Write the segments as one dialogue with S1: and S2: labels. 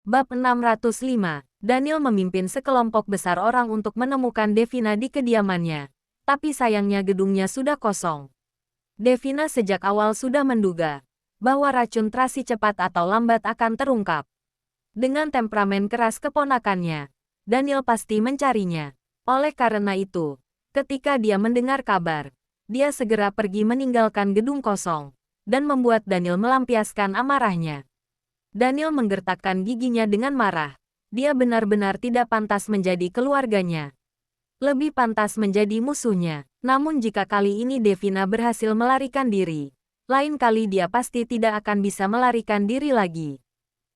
S1: Bab 605, Daniel memimpin sekelompok besar orang untuk menemukan Devina di kediamannya. Tapi sayangnya gedungnya sudah kosong. Devina sejak awal sudah menduga bahwa racun Tracy cepat atau lambat akan terungkap. Dengan temperamen keras keponakannya, Daniel pasti mencarinya. Oleh karena itu, ketika dia mendengar kabar, dia segera pergi meninggalkan gedung kosong dan membuat Daniel melampiaskan amarahnya. Daniel menggertakkan giginya dengan marah. Dia benar-benar tidak pantas menjadi keluarganya. Lebih pantas menjadi musuhnya. Namun jika kali ini Devina berhasil melarikan diri, lain kali dia pasti tidak akan bisa melarikan diri lagi.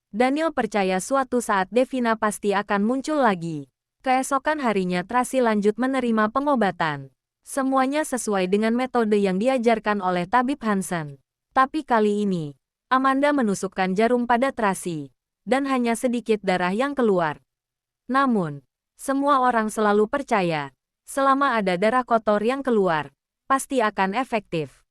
S1: Daniel percaya suatu saat Devina pasti akan muncul lagi. Keesokan harinya Tracy lanjut menerima pengobatan. Semuanya sesuai dengan metode yang diajarkan oleh Tabib Hansen. Tapi kali ini, Amanda menusukkan jarum pada Tracy, dan hanya sedikit darah yang keluar. Namun, semua orang selalu percaya, selama ada darah kotor yang keluar, pasti akan efektif.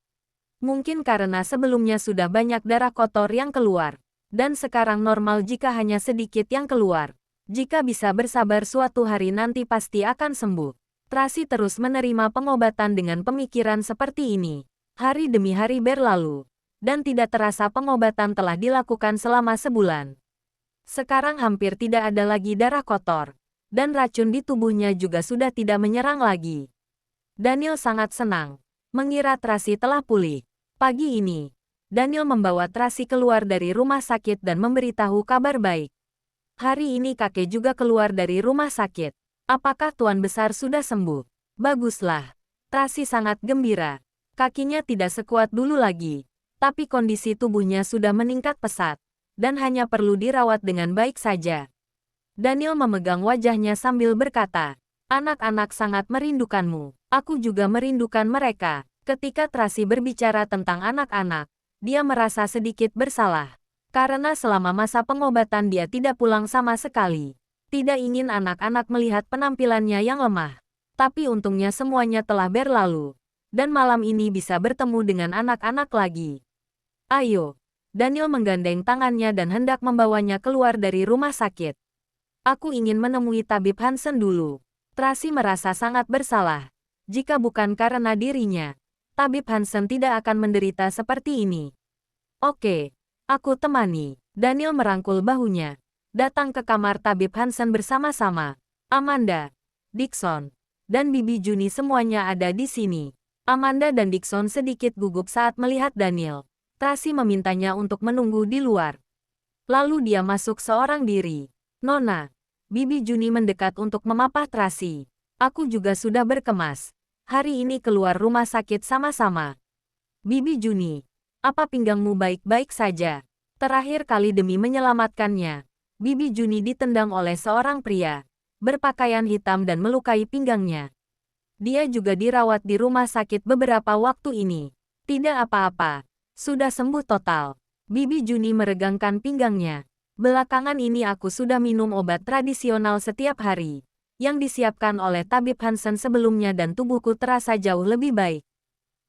S1: Mungkin karena sebelumnya sudah banyak darah kotor yang keluar, dan sekarang normal jika hanya sedikit yang keluar. Jika bisa bersabar suatu hari nanti pasti akan sembuh. Tracy terus menerima pengobatan dengan pemikiran seperti ini. Hari demi hari berlalu, dan tidak terasa pengobatan telah dilakukan selama sebulan. Sekarang hampir tidak ada lagi darah kotor, dan racun di tubuhnya juga sudah tidak menyerang lagi. Daniel sangat senang, mengira Tracy telah pulih. Pagi ini, Daniel membawa Tracy keluar dari rumah sakit dan memberitahu kabar baik. Hari ini kakek juga keluar dari rumah sakit. Apakah Tuan Besar sudah sembuh? Baguslah. Tracy sangat gembira. Kakinya tidak sekuat dulu lagi. Tapi kondisi tubuhnya sudah meningkat pesat, dan hanya perlu dirawat dengan baik saja. Daniel memegang wajahnya sambil berkata, "Anak-anak sangat merindukanmu. Aku juga merindukan mereka." Ketika Tracy berbicara tentang anak-anak, dia merasa sedikit bersalah. Karena selama masa pengobatan dia tidak pulang sama sekali. Tidak ingin anak-anak melihat penampilannya yang lemah. Tapi untungnya semuanya telah berlalu. Dan malam ini bisa bertemu dengan anak-anak lagi. Ayo, Daniel menggandeng tangannya dan hendak membawanya keluar dari rumah sakit. Aku ingin menemui Tabib Hansen dulu. Tracy merasa sangat bersalah. Jika bukan karena dirinya, Tabib Hansen tidak akan menderita seperti ini. Oke, aku temani. Daniel merangkul bahunya. Datang ke kamar Tabib Hansen bersama-sama. Amanda, Dixon, dan Bibi Juni semuanya ada di sini. Amanda dan Dixon sedikit gugup saat melihat Daniel. Tracy memintanya untuk menunggu di luar. Lalu dia masuk seorang diri. Nona, Bibi Juni mendekat untuk memapah Tracy. Aku juga sudah berkemas. Hari ini keluar rumah sakit sama-sama. Bibi Juni, apa pinggangmu baik-baik saja? Terakhir kali demi menyelamatkannya, Bibi Juni ditendang oleh seorang pria, berpakaian hitam dan melukai pinggangnya. Dia juga dirawat di rumah sakit beberapa waktu ini. Tidak apa-apa. Sudah sembuh total. Bibi Juni meregangkan pinggangnya. Belakangan ini aku sudah minum obat tradisional setiap hari, yang disiapkan oleh Tabib Hansen sebelumnya dan tubuhku terasa jauh lebih baik.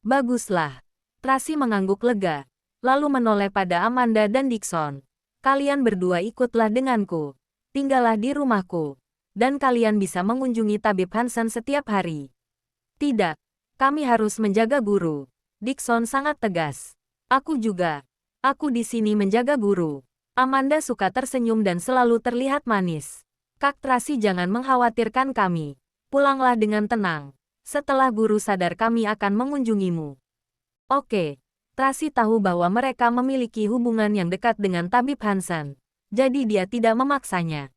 S1: Baguslah. Tracy mengangguk lega, lalu menoleh pada Amanda dan Dixon. Kalian berdua ikutlah denganku. Tinggallah di rumahku. Dan kalian bisa mengunjungi Tabib Hansen setiap hari. Tidak. Kami harus menjaga guru. Dixon sangat tegas. Aku juga. Aku di sini menjaga guru. Amanda suka tersenyum dan selalu terlihat manis. Kak Tracy jangan mengkhawatirkan kami. Pulanglah dengan tenang. Setelah guru sadar kami akan mengunjungimu. Oke. Tracy tahu bahwa mereka memiliki hubungan yang dekat dengan Tabib Hansen. Jadi dia tidak memaksanya.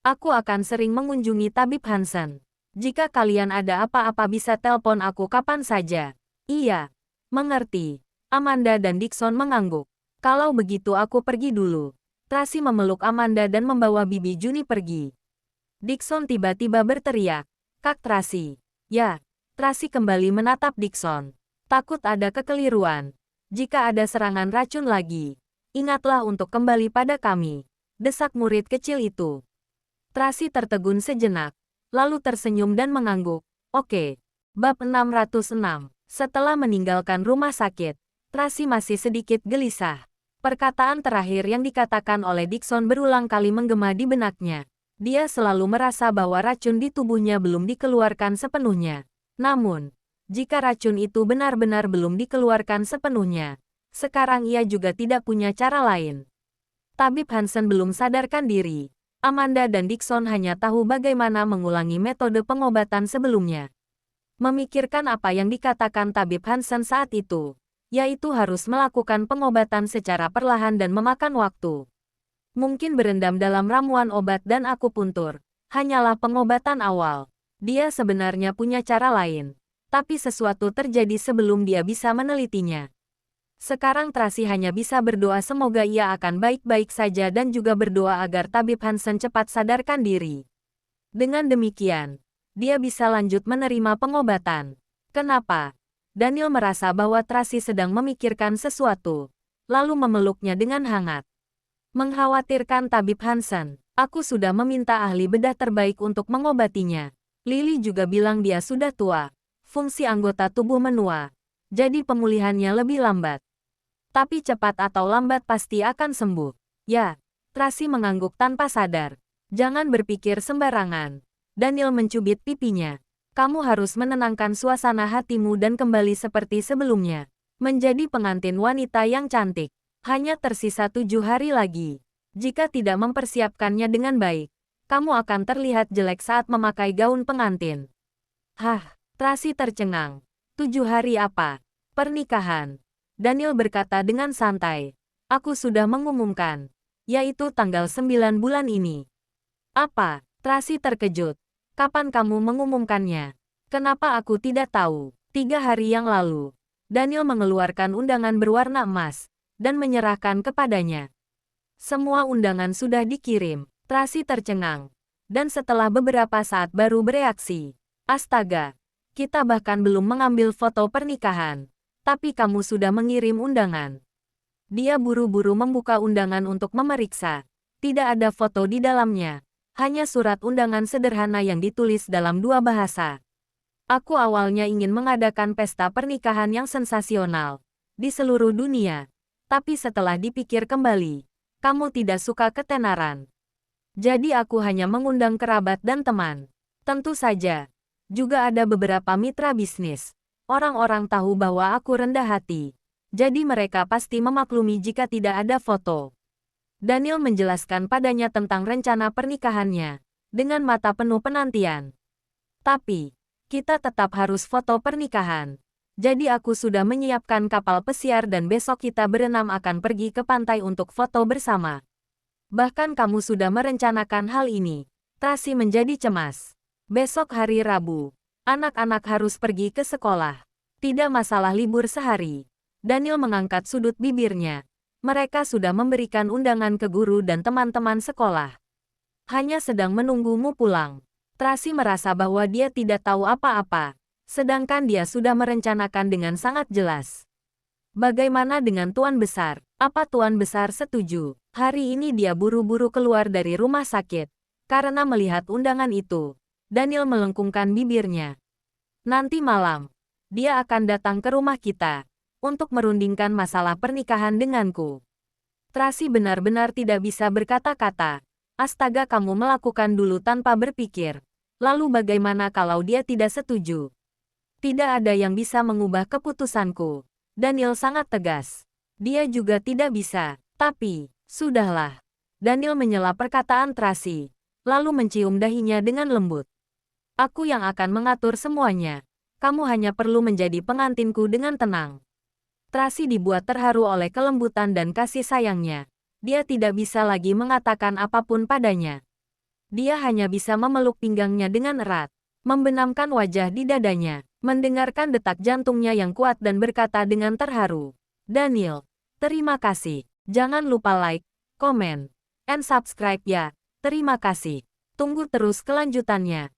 S1: Aku akan sering mengunjungi Tabib Hansen. Jika kalian ada apa-apa bisa telepon aku kapan saja. Iya. Mengerti. Amanda dan Dixon mengangguk. Kalau begitu aku pergi dulu. Tracy memeluk Amanda dan membawa Bibi Juni pergi. Dixon tiba-tiba berteriak. Kak Tracy. Ya. Tracy kembali menatap Dixon. Takut ada kekeliruan. Jika ada serangan racun lagi, ingatlah untuk kembali pada kami. Desak murid kecil itu. Tracy tertegun sejenak, lalu tersenyum dan mengangguk. Oke. Bab 606. Setelah meninggalkan rumah sakit, Tracy masih sedikit gelisah. Perkataan terakhir yang dikatakan oleh Dixon berulang kali menggema di benaknya. Dia selalu merasa bahwa racun di tubuhnya belum dikeluarkan sepenuhnya. Namun, jika racun itu benar-benar belum dikeluarkan sepenuhnya, sekarang ia juga tidak punya cara lain. Tabib Hansen belum sadarkan diri. Amanda dan Dixon hanya tahu bagaimana mengulangi metode pengobatan sebelumnya. Memikirkan apa yang dikatakan Tabib Hansen saat itu, yaitu harus melakukan pengobatan secara perlahan dan memakan waktu. Mungkin berendam dalam ramuan obat dan akupuntur, hanyalah pengobatan awal. Dia sebenarnya punya cara lain, tapi sesuatu terjadi sebelum dia bisa menelitinya. Sekarang Tracy hanya bisa berdoa semoga ia akan baik-baik saja dan juga berdoa agar Tabib Hansen cepat sadarkan diri. Dengan demikian, dia bisa lanjut menerima pengobatan. Kenapa? Daniel merasa bahwa Tracy sedang memikirkan sesuatu, lalu memeluknya dengan hangat. Mengkhawatirkan Tabib Hansen, aku sudah meminta ahli bedah terbaik untuk mengobatinya. Lily juga bilang dia sudah tua, fungsi anggota tubuh menua, jadi pemulihannya lebih lambat. Tapi cepat atau lambat pasti akan sembuh. Ya, Tracy mengangguk tanpa sadar. Jangan berpikir sembarangan. Daniel mencubit pipinya. Kamu harus menenangkan suasana hatimu dan kembali seperti sebelumnya. Menjadi pengantin wanita yang cantik. Hanya tersisa 7 hari lagi. Jika tidak mempersiapkannya dengan baik, kamu akan terlihat jelek saat memakai gaun pengantin. Hah, Tracy tercengang. 7 hari apa? Pernikahan. Daniel berkata dengan santai. Aku sudah mengumumkan. Yaitu tanggal 9 bulan ini. Apa? Tracy terkejut. Kapan kamu mengumumkannya? Kenapa aku tidak tahu? 3 hari yang lalu. Daniel mengeluarkan undangan berwarna emas dan menyerahkan kepadanya. Semua undangan sudah dikirim. Tracy tercengang. Dan setelah beberapa saat baru bereaksi. Astaga, kita bahkan belum mengambil foto pernikahan. Tapi kamu sudah mengirim undangan. Dia buru-buru membuka undangan untuk memeriksa. Tidak ada foto di dalamnya. Hanya surat undangan sederhana yang ditulis dalam 2 bahasa. Aku awalnya ingin mengadakan pesta pernikahan yang sensasional di seluruh dunia. Tapi setelah dipikir kembali, kamu tidak suka ketenaran. Jadi aku hanya mengundang kerabat dan teman. Tentu saja, juga ada beberapa mitra bisnis. Orang-orang tahu bahwa aku rendah hati. Jadi mereka pasti memaklumi jika tidak ada foto. Daniel menjelaskan padanya tentang rencana pernikahannya, dengan mata penuh penantian. Tapi, kita tetap harus foto pernikahan. Jadi aku sudah menyiapkan kapal pesiar dan besok kita berenam akan pergi ke pantai untuk foto bersama. Bahkan kamu sudah merencanakan hal ini. Tracy menjadi cemas. Besok hari Rabu, anak-anak harus pergi ke sekolah. Tidak masalah libur sehari. Daniel mengangkat sudut bibirnya. Mereka sudah memberikan undangan ke guru dan teman-teman sekolah. Hanya sedang menunggumu pulang. Tracy merasa bahwa dia tidak tahu apa-apa, sedangkan dia sudah merencanakan dengan sangat jelas. Bagaimana dengan Tuan Besar? Apa Tuan Besar setuju? Hari ini dia buru-buru keluar dari rumah sakit. Karena melihat undangan itu, Daniel melengkungkan bibirnya. Nanti malam, dia akan datang ke rumah kita untuk merundingkan masalah pernikahan denganku. Tracy benar-benar tidak bisa berkata-kata. Astaga, kamu melakukan dulu tanpa berpikir. Lalu bagaimana kalau dia tidak setuju? Tidak ada yang bisa mengubah keputusanku. Daniel sangat tegas. Dia juga tidak bisa. Tapi, sudahlah. Daniel menyela perkataan Tracy, lalu mencium dahinya dengan lembut. Aku yang akan mengatur semuanya. Kamu hanya perlu menjadi pengantinku dengan tenang. Tracy dibuat terharu oleh kelembutan dan kasih sayangnya. Dia tidak bisa lagi mengatakan apapun padanya. Dia hanya bisa memeluk pinggangnya dengan erat, membenamkan wajah di dadanya, mendengarkan detak jantungnya yang kuat dan berkata dengan terharu, "Daniel, terima kasih. Jangan lupa like, komen, and subscribe ya. Terima kasih. Tunggu terus kelanjutannya."